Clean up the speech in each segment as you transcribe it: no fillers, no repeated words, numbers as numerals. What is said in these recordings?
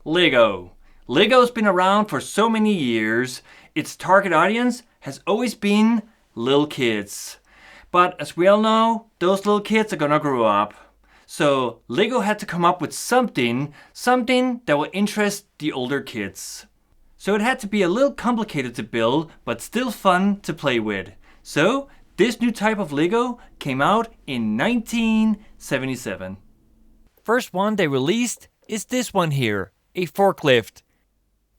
Lego. Lego's been around for so many years. Its target audience has always been little kids. But as we all know, those little kids are gonna grow up. So Lego had to come up with something that would interest the older kids. So it had to be a little complicated to build, but still fun to play with. So this new type of Lego came out in 1977. First one they released is this one here, a forklift.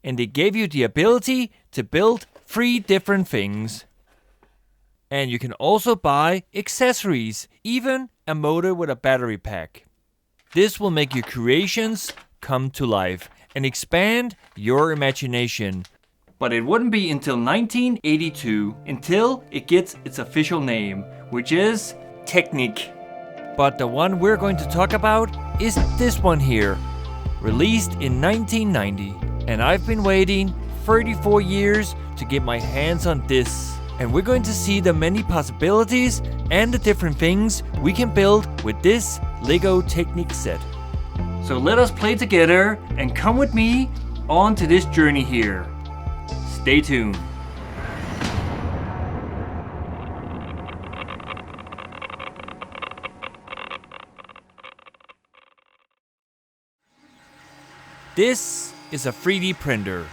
And they gave you the ability to build 3 different things. And you can also buy accessories, even a motor with a battery pack. This will make your creations come to life and expand your imagination. But it wouldn't be until 1982 until it gets its official name, which is Technic. But the one we're going to talk about is this one here, released in 1990. And I've been waiting 34 years to get my hands on this. And we're going to see the many possibilities and the different things we can build with this LEGO Technic set. So let us play together and come with me on to this journey here. Stay tuned. This is a 3D printer.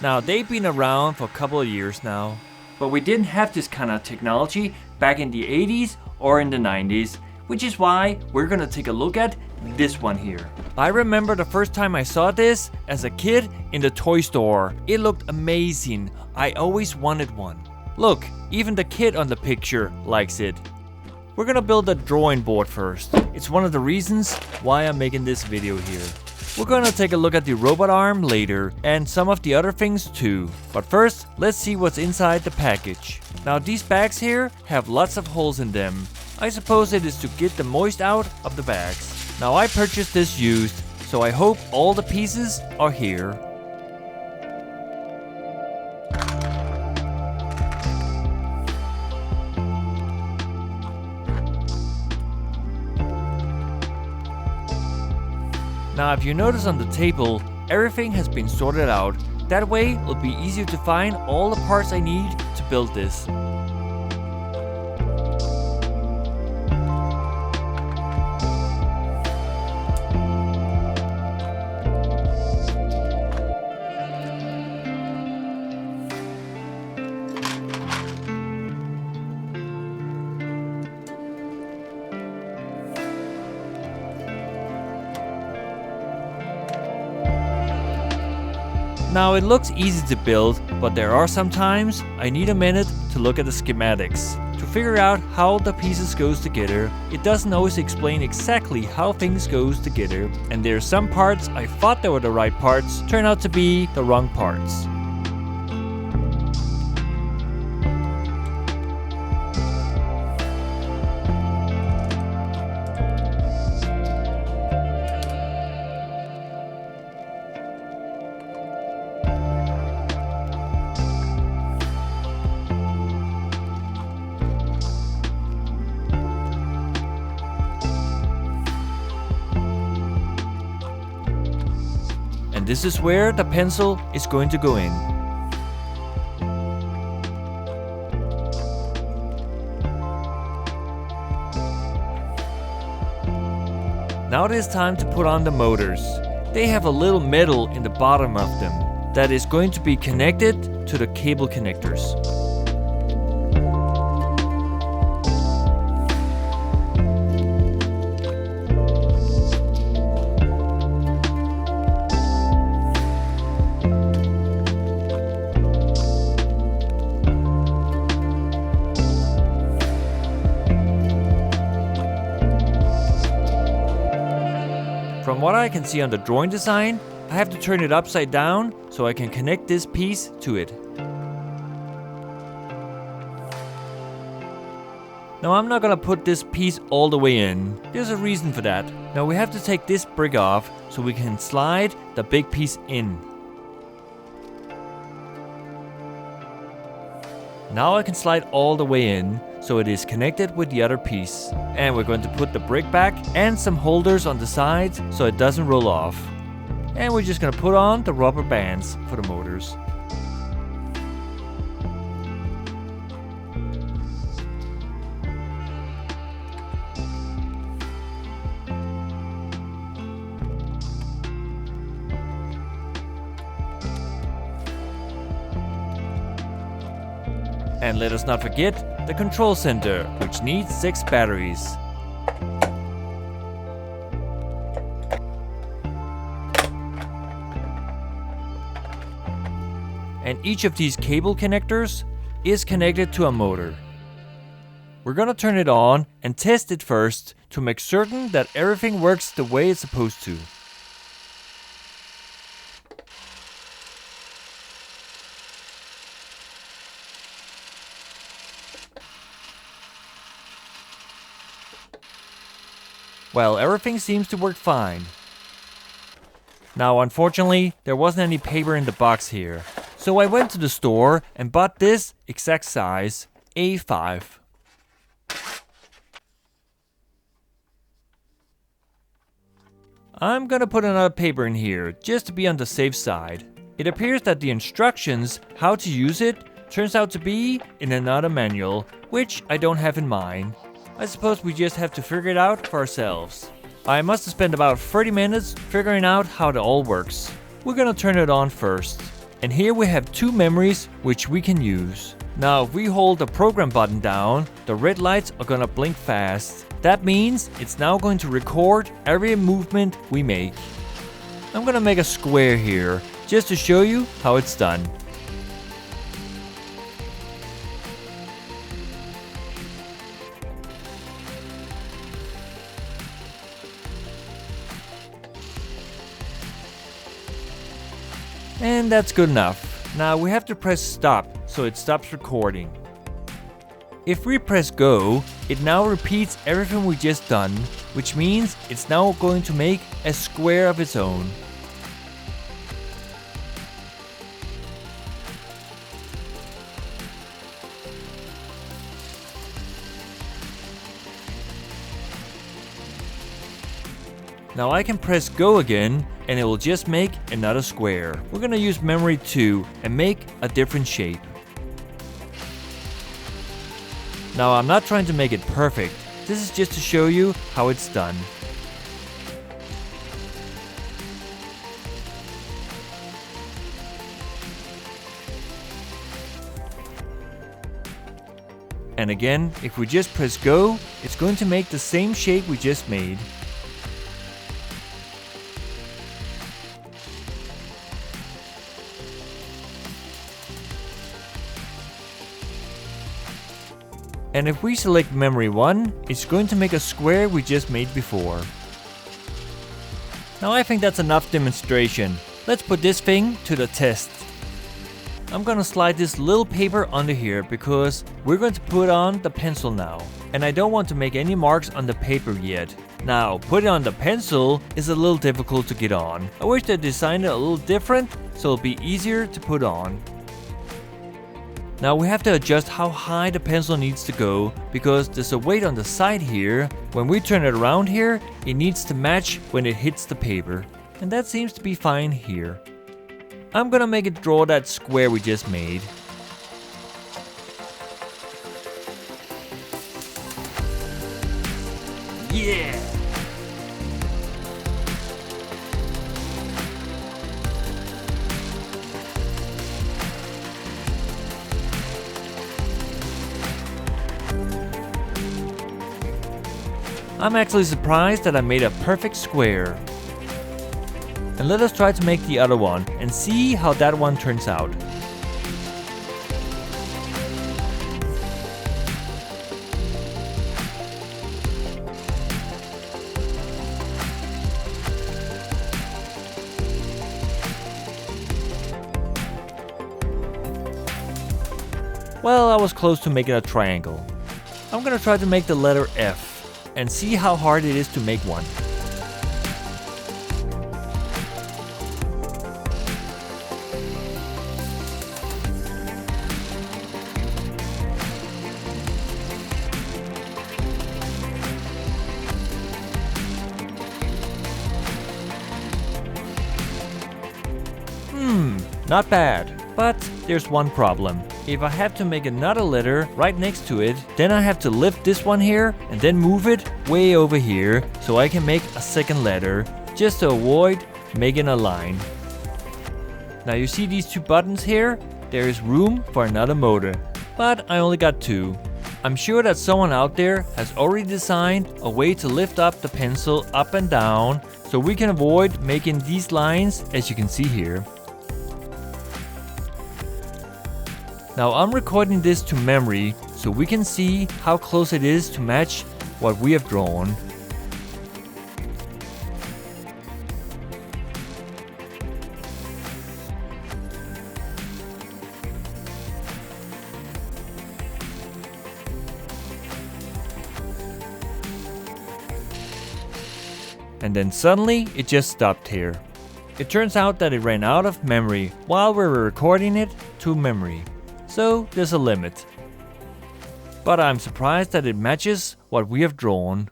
Now they've been around for a couple of years now. But we didn't have this kind of technology back in the 80s or in the 90s, which is why we're gonna take a look at this one here. I remember the first time I saw this as a kid in the toy store. It looked amazing. I always wanted one. Look, even the kid on the picture likes it. We're gonna build a drawing board first. It's one of the reasons why I'm making this video here. We're gonna take a look at the robot arm later and some of the other things too. But first, let's see what's inside the package. Now these bags here have lots of holes in them. I suppose it is to get the moist out of the bags. Now I purchased this used, so I hope all the pieces are here. Now if you notice on the table, everything has been sorted out. That way it'll be easier to find all the parts I need to build this. Now it looks easy to build, but there are some times I need a minute to look at the schematics to figure out how the pieces goes together. It doesn't always explain exactly how things goes together, and there are some parts I thought they were the right parts turn out to be the wrong parts. And this is where the pencil is going to go in. Now it is time to put on the motors. They have a little metal in the bottom of them that is going to be connected to the cable connectors. From what I can see on the drawing design, I have to turn it upside down so I can connect this piece to it. Now I'm not gonna put this piece all the way in. There's a reason for that. Now we have to take this brick off so we can slide the big piece in. Now I can slide all the way in so it is connected with the other piece. And we're going to put the brick back and some holders on the sides so it doesn't roll off. And we're just gonna put on the rubber bands for the motors. And let us not forget the control center, which needs 6 batteries. And each of these cable connectors is connected to a motor. We're gonna turn it on and test it first to make certain that everything works the way it's supposed to. Well, everything seems to work fine. Now, unfortunately, there wasn't any paper in the box here. So I went to the store and bought this exact size, A5. I'm gonna put another paper in here, just to be on the safe side. It appears that the instructions, how to use it, turns out to be in another manual, which I don't have in mind. I suppose we just have to figure it out for ourselves. I must have spent about 30 minutes figuring out how it all works. We're gonna turn it on first. And here we have 2 memories which we can use. Now if we hold the program button down, the red lights are gonna blink fast. That means it's now going to record every movement we make. I'm gonna make a square here, just to show you how it's done. And that's good enough. Now we have to press stop so it stops recording. If we press go, it now repeats everything we just done, which means it's now going to make a square of its own. Now I can press go again and it will just make another square. We're gonna use memory 2 and make a different shape. Now I'm not trying to make it perfect, this is just to show you how it's done. And again, if we just press go, it's going to make the same shape we just made. And if we select memory 1, it's going to make a square we just made before. Now I think that's enough demonstration. Let's put this thing to the test. I'm gonna slide this little paper under here because we're going to put on the pencil now. And I don't want to make any marks on the paper yet. Now, putting on the pencil is a little difficult to get on. I wish they designed it a little different so it'll be easier to put on. Now we have to adjust how high the pencil needs to go because there's a weight on the side here. When we turn it around here, it needs to match when it hits the paper. And that seems to be fine here. I'm gonna make it draw that square we just made. Yeah! I'm actually surprised that I made a perfect square. And let us try to make the other one and see how that one turns out. Well, I was close to making a triangle. I'm gonna try to make the letter F and see how hard it is to make one. Not bad. But there's one problem. If I have to make another letter right next to it, then I have to lift this one here and then move it way over here so I can make a second letter, just to avoid making a line. Now you see these two buttons here? There is room for another motor, but I only got 2. I'm sure that someone out there has already designed a way to lift up the pencil up and down so we can avoid making these lines, as you can see here. Now I'm recording this to memory so we can see how close it is to match what we have drawn. And then suddenly it just stopped here. It turns out that it ran out of memory while we were recording it to memory. So there's a limit. But I'm surprised that it matches what we have drawn.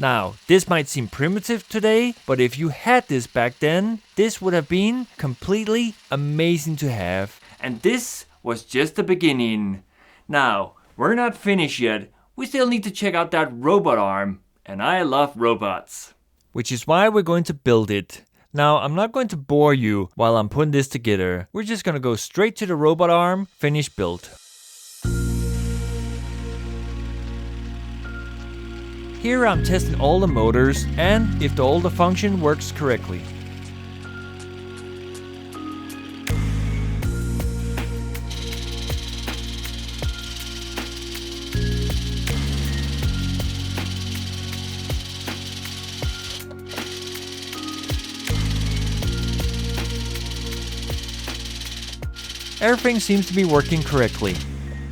Now, this might seem primitive today, but if you had this back then, this would have been completely amazing to have. And this was just the beginning. Now, we're not finished yet. We still need to check out that robot arm. And I love robots. Which is why we're going to build it. Now, I'm not going to bore you while I'm putting this together. We're just going to go straight to the robot arm, finished build. Here I'm testing all the motors and if all the function works correctly. Everything seems to be working correctly.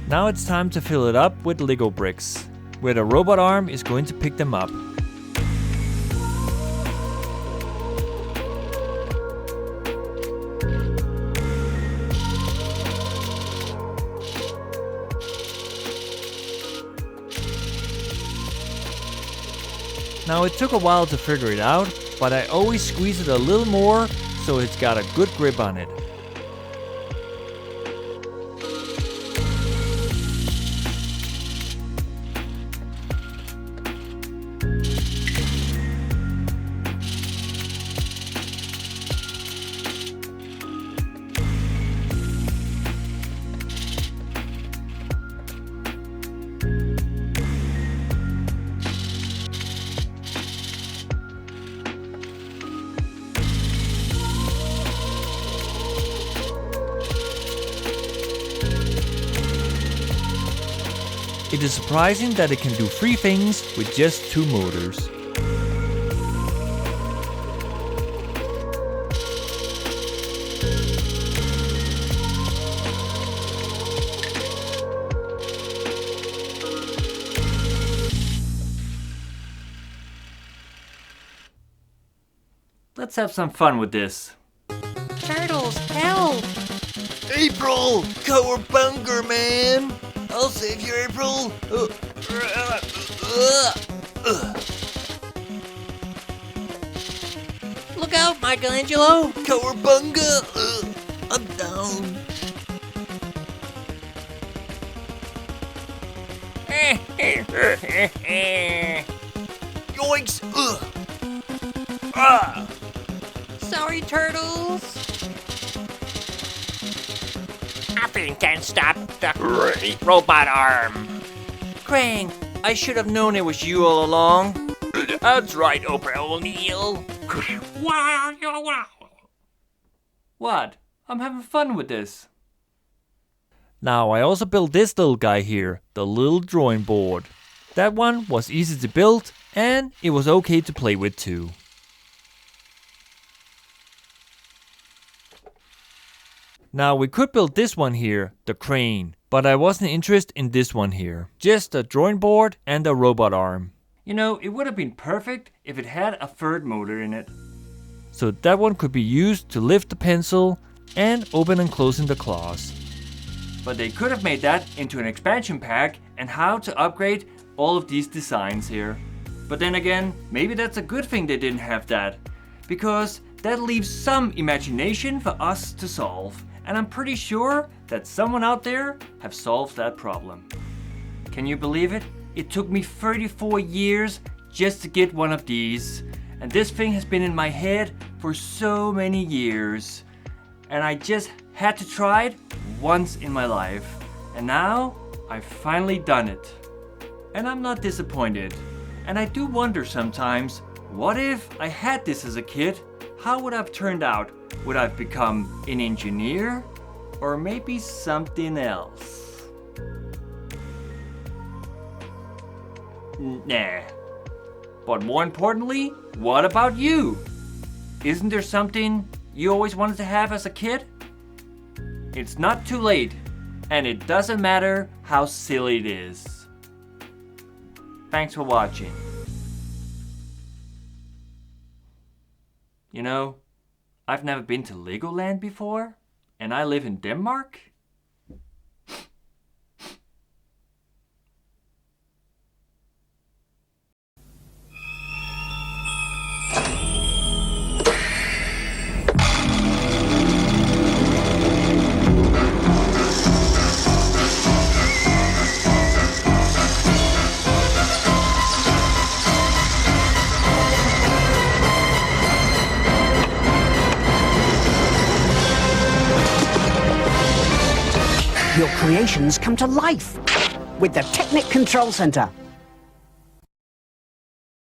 Now it's time to fill it up with Lego bricks, where the robot arm is going to pick them up. Now it took a while to figure it out, but I always squeeze it a little more so it's got a good grip on it. It is surprising that it can do 3 things with just 2 motors. Let's have some fun with this. Turtles, help! April! Cowabunga, man! I'll save you, April! Look out, Michelangelo! Cowabunga! I'm down. Yoinks! Sorry, Turtles! Nothing can stop the great robot arm. Krang, I should have known it was you all along. That's right, Oprah O'Neil. What? I'm having fun with this. Now I also built this little guy here, the little drawing board. That one was easy to build and it was okay to play with too. Now we could build this one here, the crane, but I wasn't interested in this one here. Just a drawing board and a robot arm. You know, it would have been perfect if it had a third motor in it. So that one could be used to lift the pencil and open and closing the claws. But they could have made that into an expansion pack and how to upgrade all of these designs here. But then again, maybe that's a good thing they didn't have that. Because that leaves some imagination for us to solve. And I'm pretty sure that someone out there have solved that problem. Can you believe it? It took me 34 years just to get one of these. And this thing has been in my head for so many years. And I just had to try it once in my life. And now I've finally done it. And I'm not disappointed. And I do wonder sometimes, what if I had this as a kid? How would I have turned out? Would I have become an engineer? Or maybe something else? Nah. But more importantly, what about you? Isn't there something you always wanted to have as a kid? It's not too late, and it doesn't matter how silly it is. Thanks for watching. You know, I've never been to Legoland before, and I live in Denmark. Your creations come to life with the Technic Control Center.